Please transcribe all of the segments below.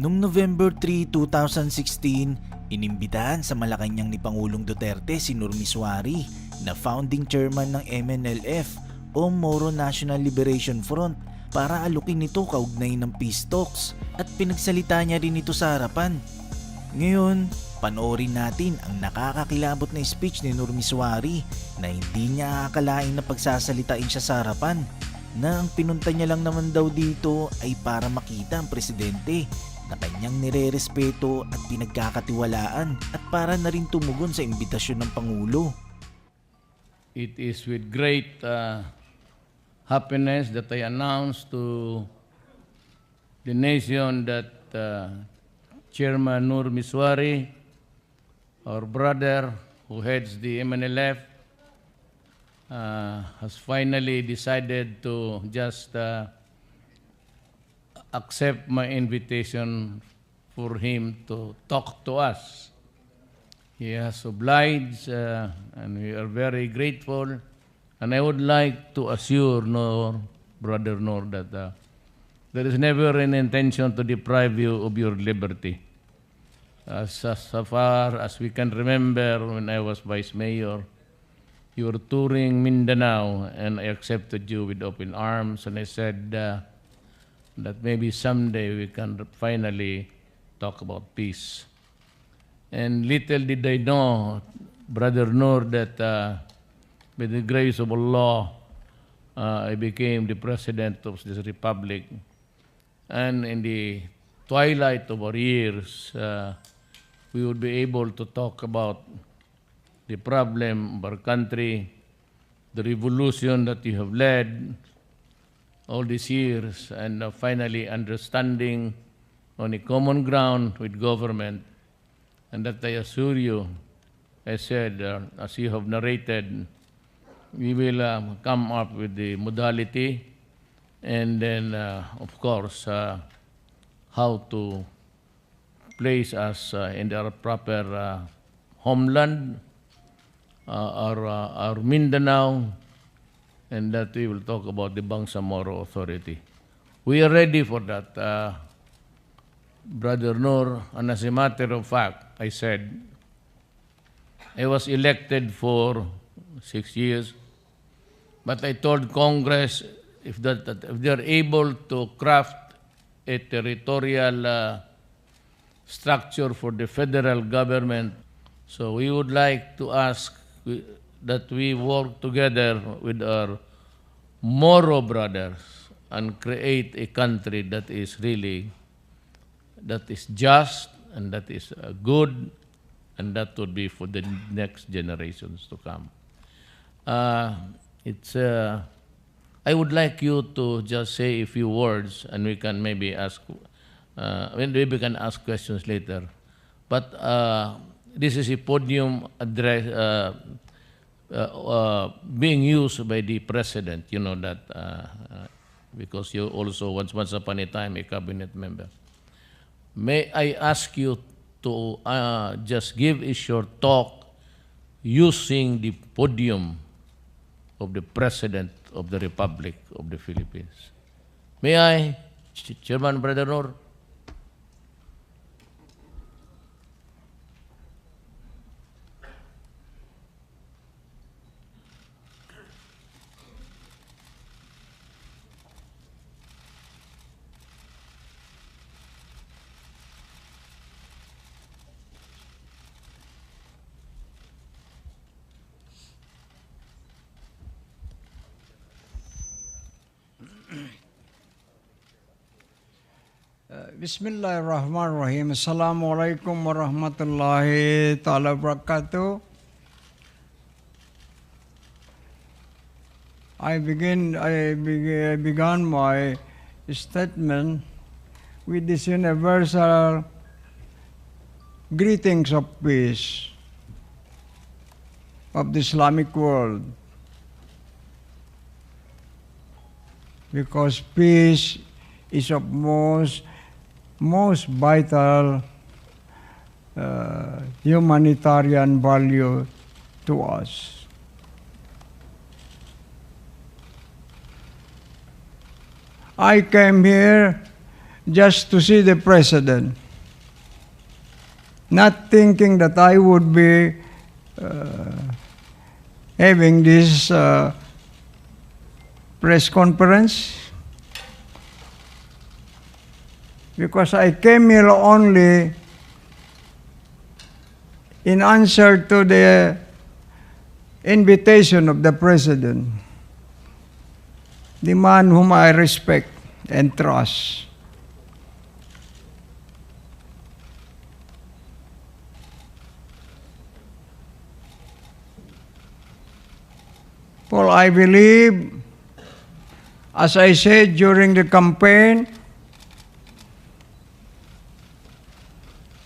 Noong November 3, 2016, inimbitahan sa Malacanang ni Pangulong Duterte si NUR MISUARI na founding chairman ng MNLF o Moro National Liberation Front para alukin ito kaugnay ng peace talks at pinagsalita niya rin ito sa harapan. Ngayon, panoorin natin ang nakakakilabot na speech ni NUR MISUARI na hindi niya akalain na pagsasalitain siya sa harapan, na ang pinunta niya lang naman daw dito ay para makita ang presidente na kanyang nire-respeto at pinagkakatiwalaan at para na rin tumugon sa imbitasyon ng Pangulo. It is with great happiness that I announce to the nation that Chairman NUR MISUARI, our brother who heads the MNLF, has finally decided to just accept my invitation for him to talk to us. He has obliged, and we are very grateful. And I would like to assure Brother NUR, that there is never an intention to deprive you of your liberty. So far as we can remember, when I was Vice Mayor, you were touring Mindanao, and I accepted you with open arms, and I said that maybe someday we can finally talk about peace. And little did I know, Brother NUR, that by the grace of Allah, I became the President of this Republic. And in the twilight of our years, we would be able to talk about the problem of our country, the revolution that you have led all these years, and finally understanding on a common ground with government. And that I assure you, I said, as you have narrated, we will come up with the modality and then, of course, how to place us in our proper homeland, our Mindanao, and that we will talk about the Bangsamoro Authority. We are ready for that, Brother NUR, and as a matter of fact, I said, I was elected for 6 years, but I told Congress if they're able to craft a territorial structure for the federal government, so we would like to ask that we work together with our Moro brothers and create a country that is really, that is just, and that is good, and that would be for the next generations to come. I would like you to just say a few words, and we can maybe ask, maybe we can ask questions later. But this is a podium address being used by the President, you know that, because you also once upon a time a cabinet member. May I ask you to just give a short talk using the podium of the President of the Republic of the Philippines. May I, Chairman Brother NUR? Bismillahirrahmanirrahim. Assalamualaikum warahmatullahi ta'ala wabarakatuh. I began my statement with this universal greetings of peace of the Islamic world, because peace is of most vital humanitarian value to us. I came here just to see the President, not thinking that I would be having this press conference, because I came here only in answer to the invitation of the President, the man whom I respect and trust. For I believe, as I said during the campaign,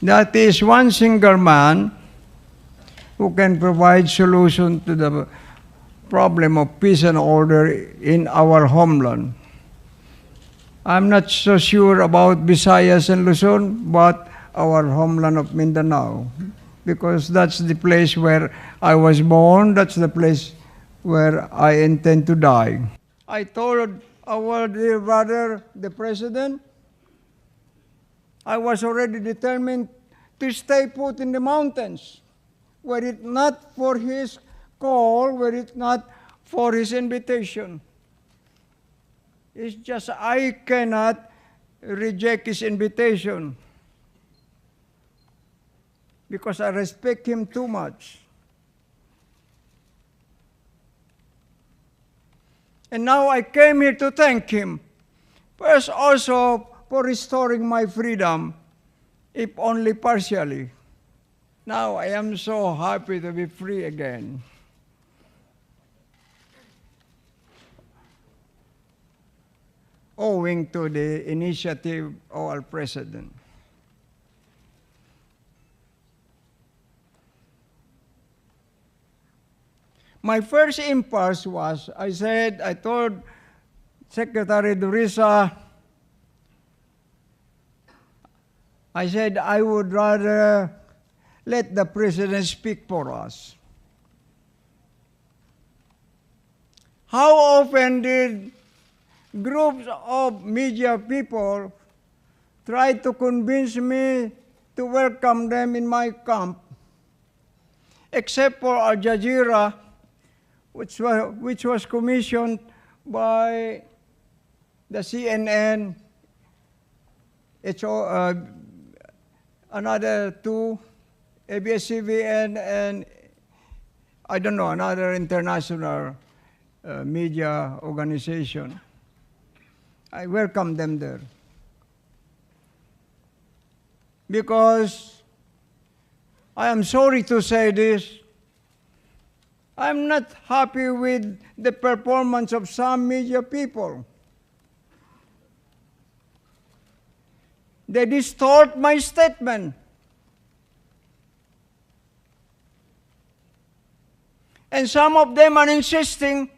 that is one single man who can provide solution to the problem of peace and order in our homeland. I'm not so sure about Visayas and Luzon, but our homeland of Mindanao, because that's the place where I was born, that's the place where I intend to die. I told our dear brother, the President, I was already determined to stay put in the mountains, were it not for his call, were it not for his invitation. It's just I cannot reject his invitation because I respect him too much. And now I came here to thank him, first also for restoring my freedom, if only partially. Now I am so happy to be free again. Owing to the initiative of our President. My first impulse was, I told Secretary Durisa, I said, I would rather let the President speak for us. How often did groups of media people try to convince me to welcome them in my camp, except for Al Jazeera, which was commissioned by the CNN, another two, ABS-CBN, and I don't know, another international media organization. I welcome them there. Because I am sorry to say this, I'm not happy with the performance of some media people. They distort my statement. And some of them are insisting,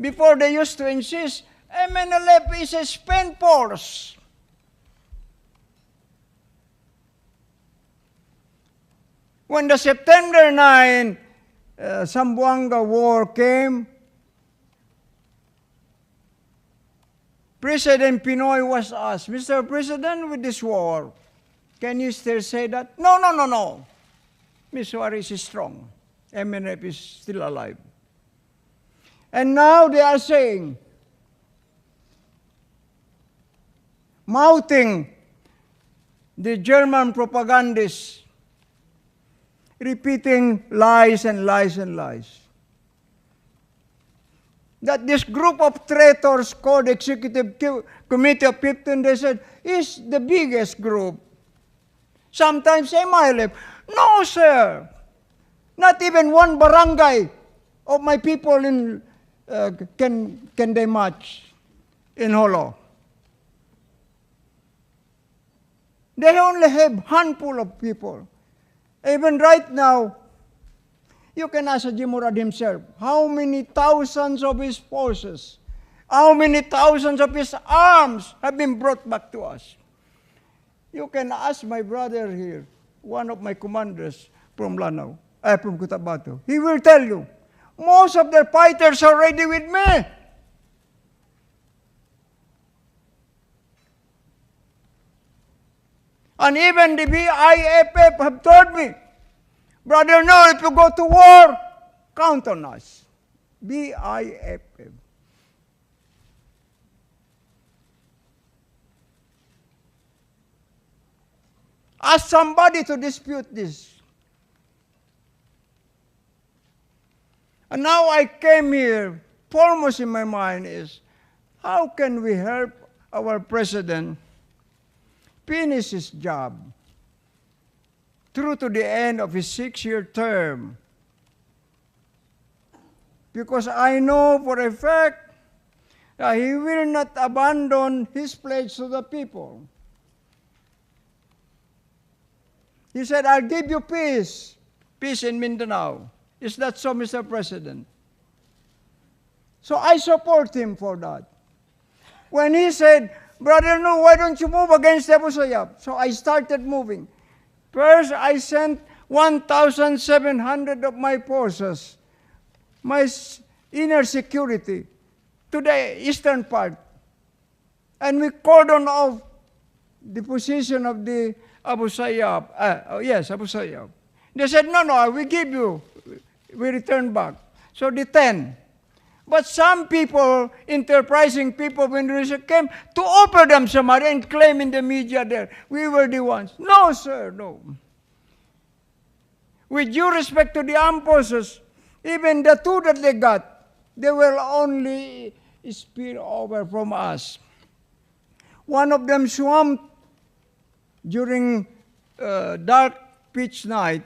before they used to insist, MNLF is a spent force. When the September 9 Zamboanga war came, President Pinoy was asked, Mr. President, with this war, can you still say that? No. Missouri is strong. MNF is still alive. And now they are saying, mouthing the German propagandists, repeating lies and lies and lies. That this group of traitors called Executive Committee of 15, they said, is the biggest group. Sometimes MILF. No, sir. Not even one barangay of my people in can they match in Holo. They only have handful of people. Even right now, you can ask Jevara himself, how many thousands of his forces, how many thousands of his arms have been brought back to us? You can ask my brother here, one of my commanders from Lanao, from Cotabato. He will tell you, most of their fighters are already with me. And even the BIFF have told me, Brother Noel, if you go to war, count on us. BIFF. Ask somebody to dispute this. And now I came here, foremost in my mind is, how can we help our president finish his job through to the end of his 6-year term? Because I know for a fact that he will not abandon his pledge to the people. He said, I'll give you peace, peace in Mindanao. Is that so, Mr. President? So I support him for that. When he said, Brother No, why don't you move against Abu Sayyaf? So I started moving. First, I sent 1,700 of my forces, my inner security, to the eastern part. And we cordoned off the position of the Abu Sayyaf. Abu Sayyaf. They said, no, we give you. We return back. So the 10. But some people, enterprising people, when they came to offer them some money and claim in the media there, we were the ones. No, sir, no. With due respect to the armed forces, even the 2 that they got, they will only spill over from us. One of them swam during dark pitch night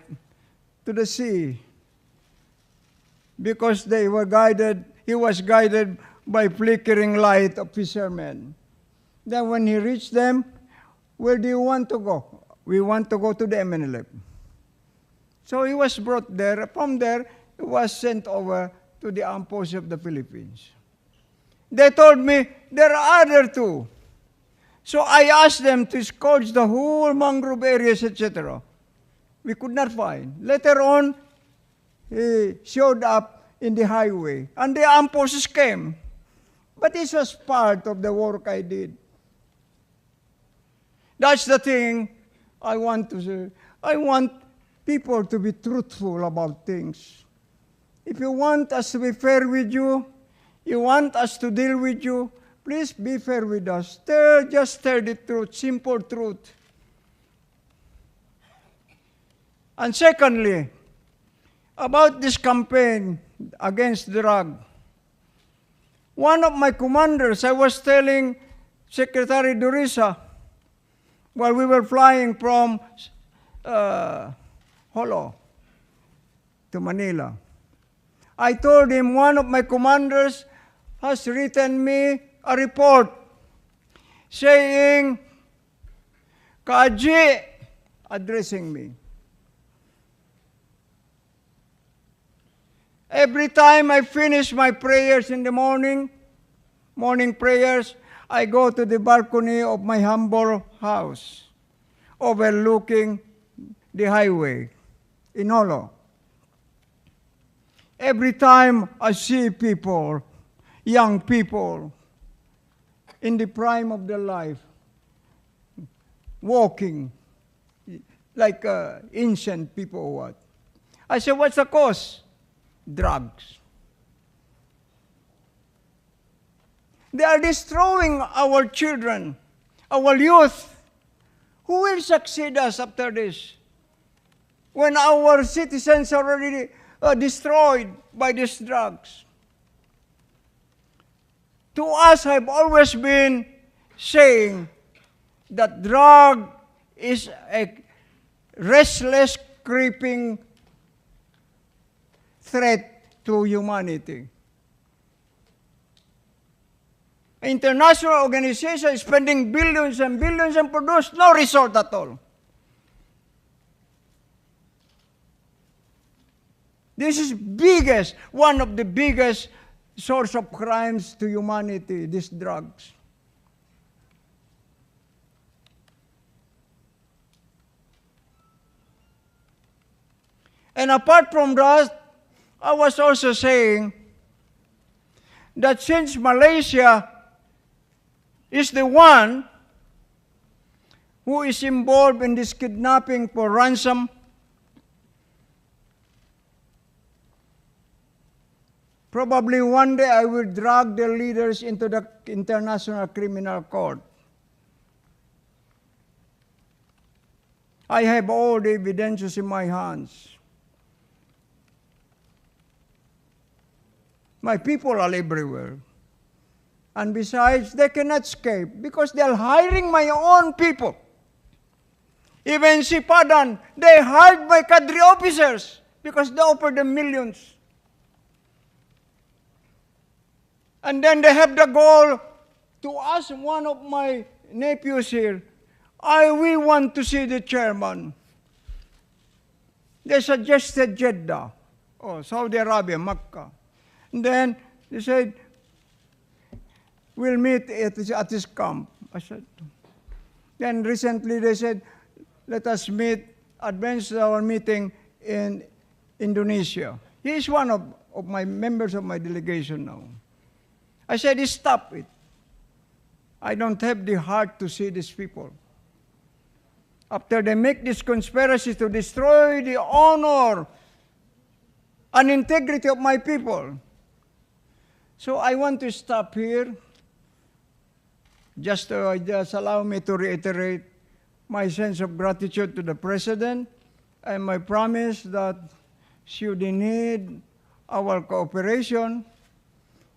to the sea because they were guided. He was guided by flickering light of fishermen. Then when he reached them, where do you want to go? We want to go to the MNLF. So he was brought there. From there, he was sent over to the armed forces of the Philippines. They told me, there are other 2. So I asked them to scourge the whole mangrove areas, etc. We could not find. Later on, he showed up in the highway, and the armed forces came. But this was part of the work I did. That's the thing I want to say. I want people to be truthful about things. If you want us to be fair with you, you want us to deal with you, please be fair with us. Just tell the truth, simple truth. And secondly, about this campaign against drug, one of my commanders, I was telling Secretary Durisa while we were flying from Holo to Manila, I told him one of my commanders has written me a report saying, Kaji, addressing me. Every time I finish my prayers in the morning prayers, I go to the balcony of my humble house, overlooking the highway in Holo. Every time I see people, young people, in the prime of their life, walking like ancient people or what, I say, what's the cause? Drugs. They are destroying our children, our youth. Who will succeed us after this? When our citizens are already destroyed by these drugs. To us, I've always been saying that drug is a restless, creeping threat to humanity. International organization spending billions and billions and produce no result at all. This is one of the biggest source of crimes to humanity, these drugs. And apart from that, I was also saying that since Malaysia is the one who is involved in this kidnapping for ransom. Probably one day I will drag the leaders into the International Criminal Court. I have all the evidences in my hands. My people are everywhere. And besides, they cannot escape because they are hiring my own people. Even Sipadan, they hired my cadre officers because they offered them millions. And then they have the goal to ask one of my nephews here, we want to see the chairman. They suggested Jeddah, Saudi Arabia, Makkah. And then they said, we'll meet at his camp. I said, then recently they said, let us advance our meeting in Indonesia. He is one of my members of my delegation now. I said, stop it. I don't have the heart to see these people. After they make this conspiracy to destroy the honor and integrity of my people. So I want to stop here. Just allow me to reiterate my sense of gratitude to the President and my promise that should he need our cooperation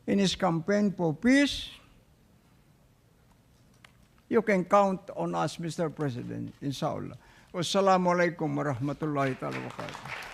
in his campaign for peace, you can count on us, Mr. President, inshallah. Wassalamu alaikum warahmatullahi wabarakatuh.